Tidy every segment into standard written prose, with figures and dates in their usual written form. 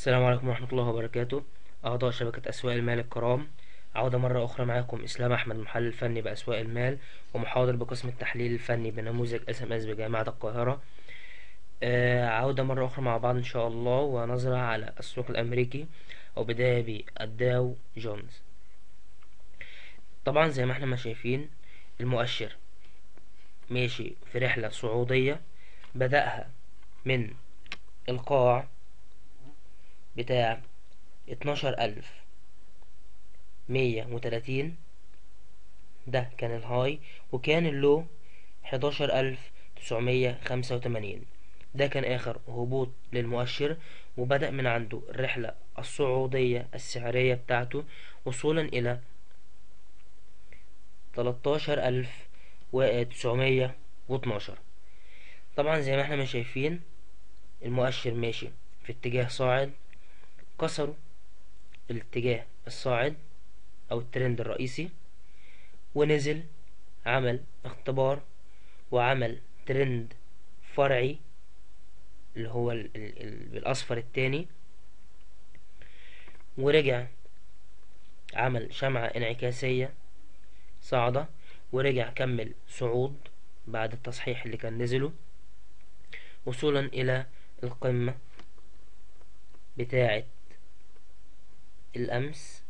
السلام عليكم ورحمة الله وبركاته. أعضاء شبكة أسواق المال الكرام، عودة مرة أخرى معكم إسلام أحمد، محلل فني بأسواق المال ومحاضر بقسم التحليل الفني بنموذج SMS بجامعة القاهرة. عودة مرة أخرى مع بعض إن شاء الله، ونظرة على السوق الأمريكي وبداية بالداو جونز. طبعا زي ما احنا ما شايفين المؤشر ماشي في رحلة صعودية، بدأها من القاع بتاع 12130، ده كان الهاي، وكان اللو 11985. ده كان آخر هبوط للمؤشر، وبدأ من عنده الرحلة الصعودية السعرية بتاعته وصولا إلى 13912. طبعا زي ما احنا ما شايفين المؤشر ماشي في اتجاه صاعد، كسروا الاتجاه الصاعد أو الترند الرئيسي ونزل، عمل اختبار وعمل ترند فرعي اللي هو بالأصفر التاني، ورجع عمل شمعة انعكاسية صاعدة، ورجع كمل صعود بعد التصحيح اللي كان نزله وصولا إلى القمة بتاعة الأمس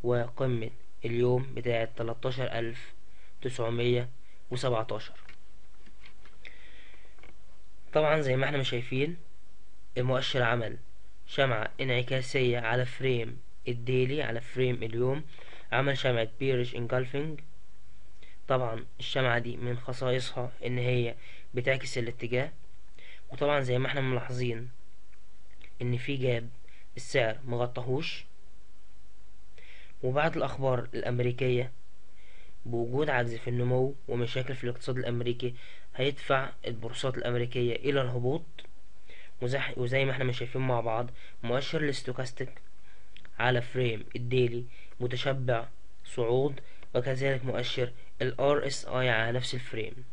وقمة اليوم بتاعة 13917. طبعا زي ما احنا شايفين المؤشر عمل شمعة انعكاسية على فريم الديلي، على فريم اليوم عمل شمعة بيرش انجلفنج. طبعا الشمعة دي من خصائصها ان هي بتعكس الاتجاه، وطبعا زي ما احنا ملاحظين ان في جاب السعر مغطهوش. وبعد الاخبار الامريكية بوجود عجز في النمو ومشاكل في الاقتصاد الامريكي هيدفع البورصات الامريكية الى الهبوط. وزي ما احنا شايفين مع بعض مؤشر الاستوكاستيك على فريم الديلي متشبع صعود، وكذلك مؤشر ال RSI على نفس الفريم.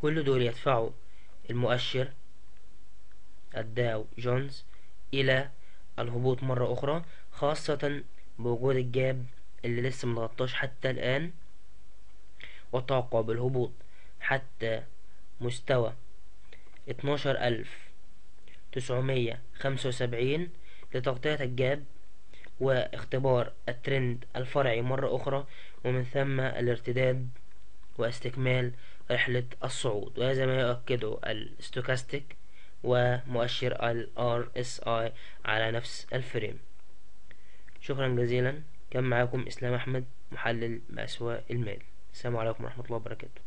كل دول يدفعوا المؤشر الداو جونز إلى الهبوط مرة أخرى، خاصة بوجود الجاب اللي لسه متغطاش حتى الآن، والتوقع بالهبوط حتى مستوى 12975 لتغطية الجاب واختبار الترند الفرعي مرة أخرى، ومن ثم الارتداد واستكمال رحلة الصعود. وهذا ما يؤكده الستوكاستيك ومؤشر ال RSI على نفس الفريم. شكرا جزيلا، كان معاكم إسلام أحمد، محلل بأسواق المال. السلام عليكم ورحمة الله وبركاته.